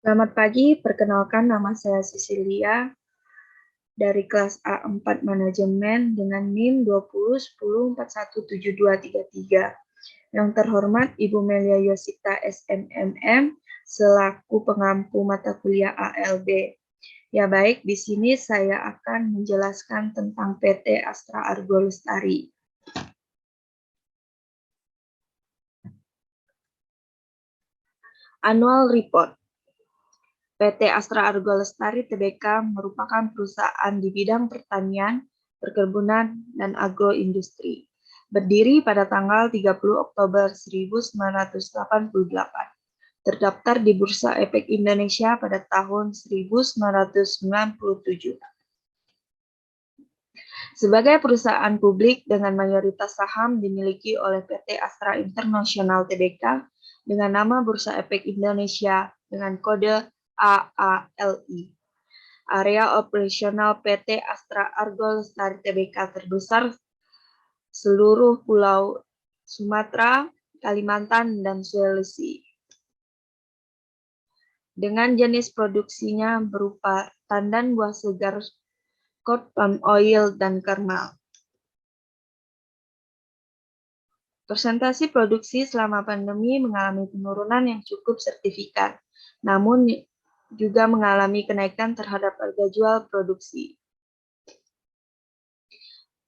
Selamat pagi, perkenalkan nama saya Cecilia dari kelas A4 Manajemen dengan NIM 2010417233. Yang terhormat Ibu Melia Yosita SMMM selaku pengampu mata kuliah ALB. Ya baik, di sini saya akan menjelaskan tentang PT Astra Argo Lestari. Annual Report. PT Astra Argo Lestari Tbk merupakan perusahaan di bidang pertanian, perkebunan, dan agroindustri. Berdiri pada tanggal 30 Oktober 1988. Terdaftar di Bursa Efek Indonesia pada tahun 1997. Sebagai perusahaan publik dengan mayoritas saham dimiliki oleh PT Astra International Tbk dengan nama Bursa Efek Indonesia dengan kode AALI. Area operasional PT Astra Argo Lestari Tbk terbesar seluruh pulau Sumatera, Kalimantan, dan Sulawesi. Dengan jenis produksinya berupa tandan buah segar, cod palm oil, dan kernel. Persentase produksi selama pandemi mengalami penurunan yang cukup signifikan, namun juga mengalami kenaikan terhadap harga jual produksi.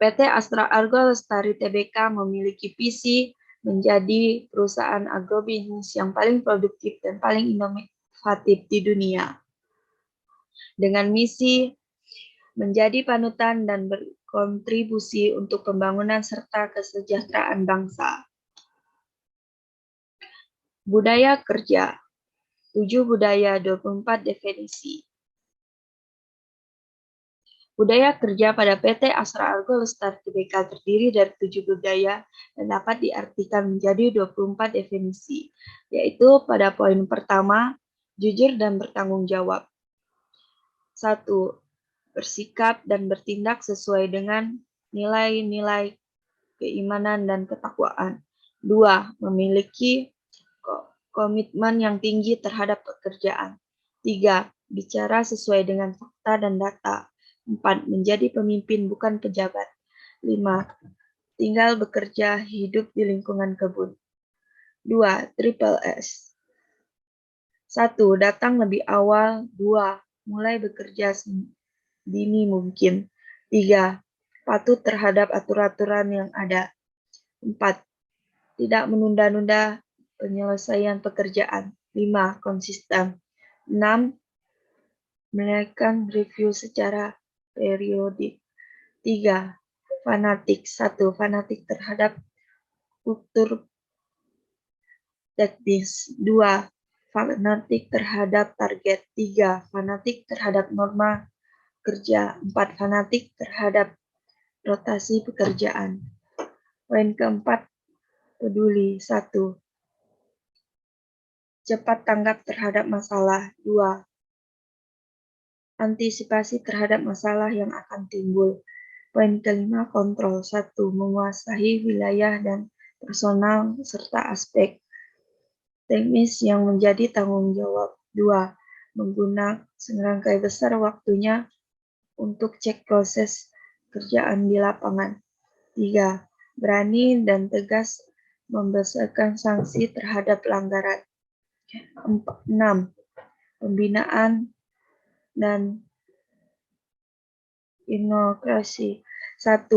PT Astra Argo Lestari Tbk memiliki visi menjadi perusahaan agrobisnis yang paling produktif dan paling inovatif di dunia. Dengan misi menjadi panutan dan berkontribusi untuk pembangunan serta kesejahteraan bangsa. Budaya kerja. 7 budaya, 24 definisi. Budaya kerja pada PT Astra Argo Lestari Tbk terdiri dari 7 budaya dan dapat diartikan menjadi 24 definisi, yaitu pada poin pertama, jujur dan bertanggung jawab. 1. Bersikap dan bertindak sesuai dengan nilai-nilai keimanan dan ketakwaan. 2. Memiliki komitmen yang tinggi terhadap pekerjaan. 3. Bicara sesuai dengan fakta dan data. 4. Menjadi pemimpin bukan pejabat. 5. Tinggal bekerja hidup di lingkungan kebun. 2. Triple S. 1. Datang lebih awal. 2. Mulai bekerja sedini mungkin. 3. Patuh terhadap aturan-aturan yang ada. 4. Tidak menunda-nunda penyelesaian pekerjaan. 5. Konsisten. 6. Melakukan review secara periodik. 3. Fanatik. 1. Fanatik terhadap kultur teknis. 2. Fanatik terhadap target. 3. Fanatik terhadap norma kerja. 4. Fanatik terhadap rotasi pekerjaan. Poin keempat, peduli. 1. Cepat tanggap terhadap masalah. 2. Antisipasi terhadap masalah yang akan timbul. Poin kelima, kontrol. 1. Menguasai wilayah dan personal serta aspek teknis yang menjadi tanggung jawab. 2. Menggunakan serangkai besar waktunya untuk cek proses kerjaan di lapangan. 3. Berani dan tegas membesarkan sanksi terhadap pelanggaran. 6. Pembinaan dan inovasi. 1.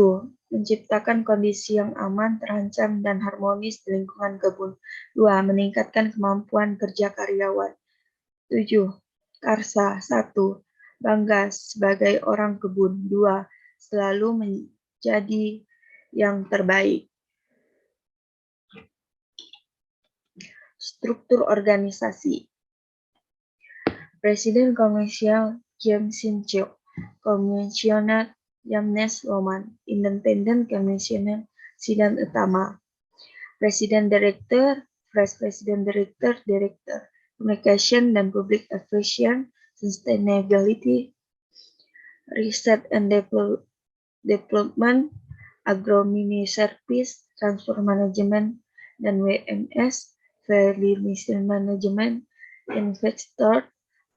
Menciptakan kondisi yang aman, terancam, dan harmonis di lingkungan kebun. 2. Meningkatkan kemampuan kerja karyawan. 7. Karsa. 1. Bangga sebagai orang kebun. 2. Selalu menjadi yang terbaik. Struktur organisasi. Presiden Komersial Kim Sin-cheok, Komisioner Jamnes Loman, Independen Komisioner Sidang Utama, Presiden Direktur, Vice President Director, Director Communication dan Public Affairs, Sustainability, Research and Development, Agro-Mini Service, Transport Management, dan WMS, Value Mission Management, Investor,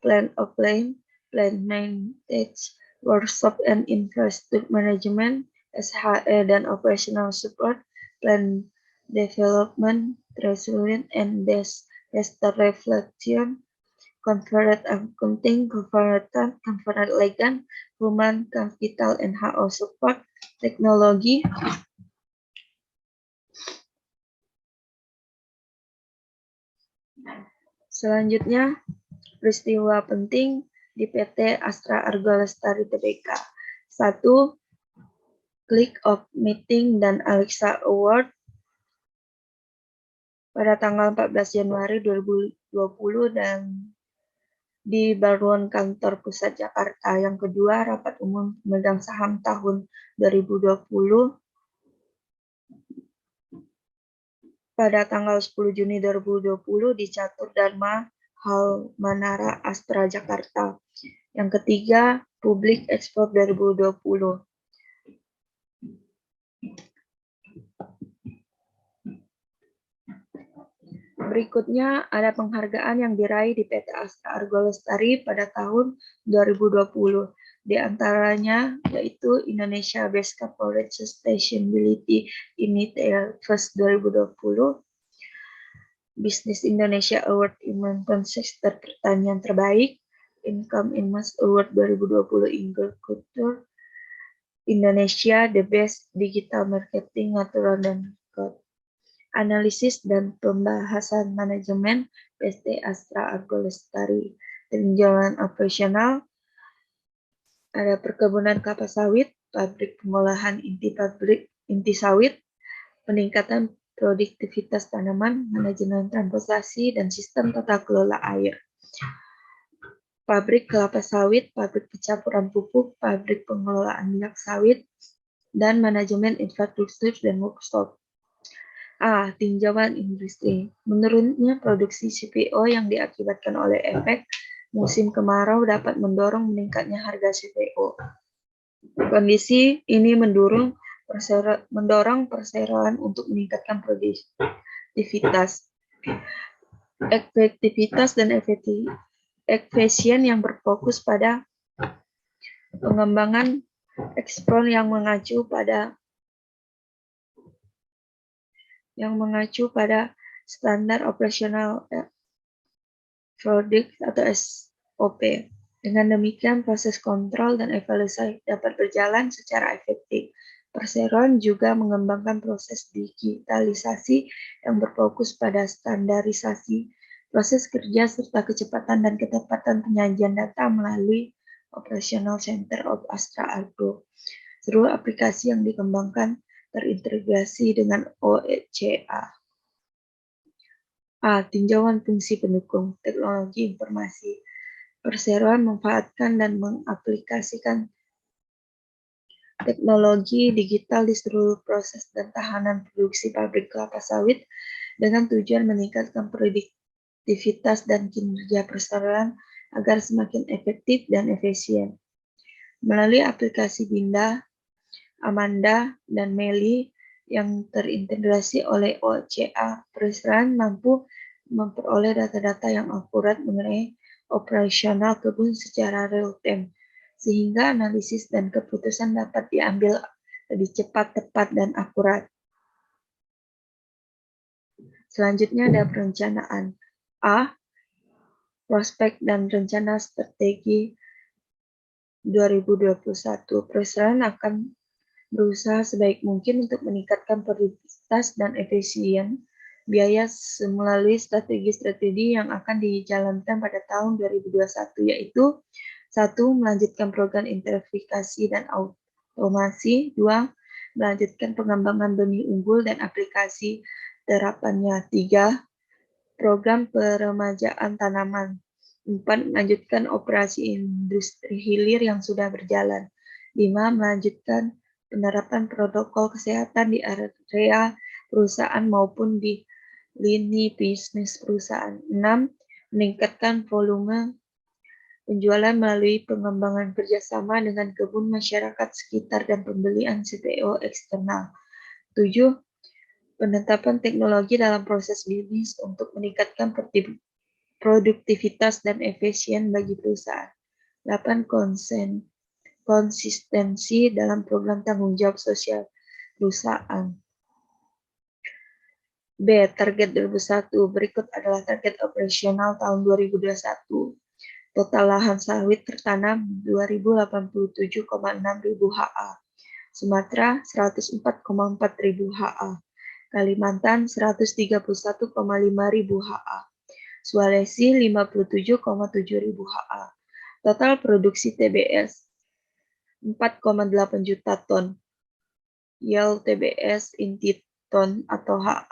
plan of land, plan maintenance, workshop and infrastructure management, SHE dan operational support, plan development, resilient and disaster reflection, corporate accounting, corporate legal, human capital and HO support, teknologi. Selanjutnya, peristiwa penting di PT Astra Argo Lestari Tbk. 1. Click of Meeting dan Alexa Award pada tanggal 14 Januari 2020 dan di Balruan Kantor Pusat Jakarta. Yang kedua, Rapat Umum Pemegang Saham tahun 2020 pada tanggal 10 Juni 2020 di Catur Dharma Hall Manara Astra Jakarta. Yang ketiga, Public Expo 2020. Berikutnya ada penghargaan yang diraih di PT Astra Argo Lestari pada tahun 2020. Di antaranya yaitu Indonesia Best Corporate Sustainability Initiative First 2020, Business Indonesia Award Investment Sektor Pertanian Terbaik, Income Invest Award 2020 Agriculture, Indonesia The Best Digital Marketing Natural dan Code. Analisis dan pembahasan manajemen PT Astra Argo Lestari. Tinjauan operasional, ada perkebunan kelapa sawit, pabrik pengolahan inti sawit, peningkatan produktivitas tanaman, manajemen transportasi, dan sistem tata kelola air. Pabrik kelapa sawit, pabrik pencampuran pupuk, pabrik pengelolaan minyak sawit, dan manajemen infrastruktur dan workshop. A. Tinjauan industri. Menurunnya produksi CPO yang diakibatkan oleh efek musim kemarau dapat mendorong meningkatnya harga CPO. Kondisi ini mendorong perseroan untuk meningkatkan produktivitas, efektivitas dan efisien yang berfokus pada pengembangan ekspor yang mengacu pada standar operasional produk atau SOP. Dengan demikian, proses kontrol dan evaluasi dapat berjalan secara efektif. Perseroan juga mengembangkan proses digitalisasi yang berfokus pada standarisasi, proses kerja serta kecepatan dan ketepatan penyajian data melalui Operational Center of Astra Argo. Seluruh aplikasi yang dikembangkan terintegrasi dengan OCA. A. Tinjauan fungsi pendukung teknologi informasi. Perseroan memanfaatkan dan mengaplikasikan teknologi digital di seluruh proses dan tahanan produksi pabrik kelapa sawit dengan tujuan meningkatkan produktivitas dan kinerja perseroan agar semakin efektif dan efisien. Melalui aplikasi Binda, Amanda, dan Meli yang terintegrasi oleh OCA, perseroan mampu memperoleh data-data yang akurat mengenai operasional kebun secara real-time, sehingga analisis dan keputusan dapat diambil lebih cepat, tepat, dan akurat. Selanjutnya ada perencanaan. A. Prospek dan rencana strategi 2021. Perseroan akan berusaha sebaik mungkin untuk meningkatkan produktivitas dan efisien biaya melalui strategi-strategi yang akan dijalankan pada tahun 2021, yaitu 1. Melanjutkan program intensifikasi dan otomasi. 2. Melanjutkan pengembangan benih unggul dan aplikasi terapannya. 3. Program peremajaan tanaman. 4. Melanjutkan operasi industri hilir yang sudah berjalan. 5. Melanjutkan penerapan protokol kesehatan di area perusahaan maupun di lini bisnis perusahaan. 6. Meningkatkan volume penjualan melalui pengembangan kerjasama dengan kebun masyarakat sekitar dan pembelian CPO eksternal. 7. Penetapan teknologi dalam proses bisnis untuk meningkatkan produktivitas dan efisien bagi perusahaan. 8. Konsistensi dalam program tanggung jawab sosial perusahaan. B. Target 2001. Berikut adalah target operasional tahun 2021. Total lahan sawit tertanam 2087,6 ribu ha. Sumatera 104,4 ribu ha. Kalimantan 131,5 ribu ha. Sulawesi 57,7 ribu ha. Total produksi TBS 4,8 juta ton. Yield TBS inti ton atau ha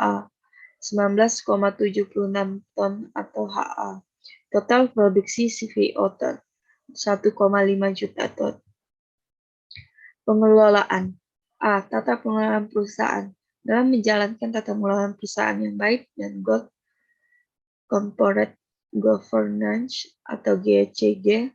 19,76 ton atau ha. Total produksi CVO ton 1,5 juta ton. Pengelolaan. A. Tata pengelolaan perusahaan. Dalam menjalankan tata pengelolaan perusahaan yang baik dan good corporate governance atau GCG,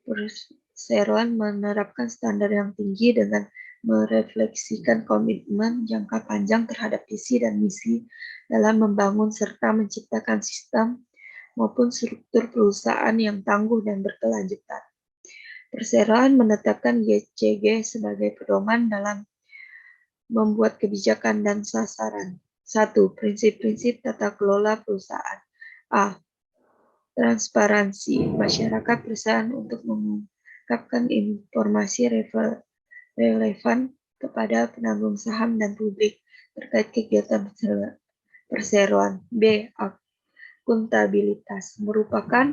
perseroan menerapkan standar yang tinggi dengan merefleksikan komitmen jangka panjang terhadap visi dan misi dalam membangun serta menciptakan sistem maupun struktur perusahaan yang tangguh dan berkelanjutan. Perseroan menetapkan GCG sebagai pedoman dalam membuat kebijakan dan sasaran. 1. Prinsip-prinsip tata kelola perusahaan. A. Transparansi. Masyarakat perusahaan untuk mengungkapkan informasi relevan kepada penanggung saham dan publik terkait kegiatan perseroan. B. Akuntabilitas merupakan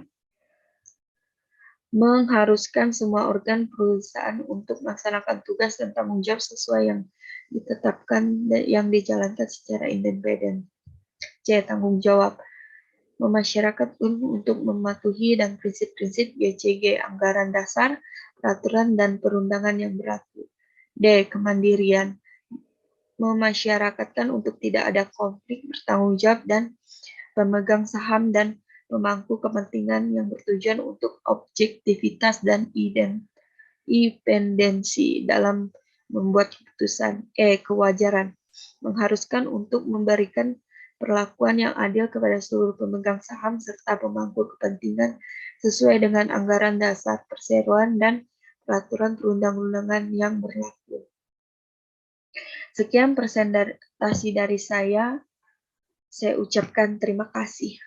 mengharuskan semua organ perusahaan untuk melaksanakan tugas dan tanggung jawab sesuai yang ditetapkan dan yang dijalankan secara independen. C. Tanggung jawab memasyarakat untuk mematuhi dan prinsip-prinsip GCG, anggaran dasar, peraturan, dan perundangan yang berlaku. D. Kemandirian memasyarakatkan untuk tidak ada konflik bertanggung jawab dan pemegang saham dan pemangku kepentingan yang bertujuan untuk objektivitas dan independensi dalam membuat keputusan. E. Kewajaran mengharuskan untuk memberikan perlakuan yang adil kepada seluruh pemegang saham serta pemangku kepentingan sesuai dengan anggaran dasar perseroan dan peraturan perundang-undangan yang berlaku. Sekian presentasi dari saya ucapkan terima kasih.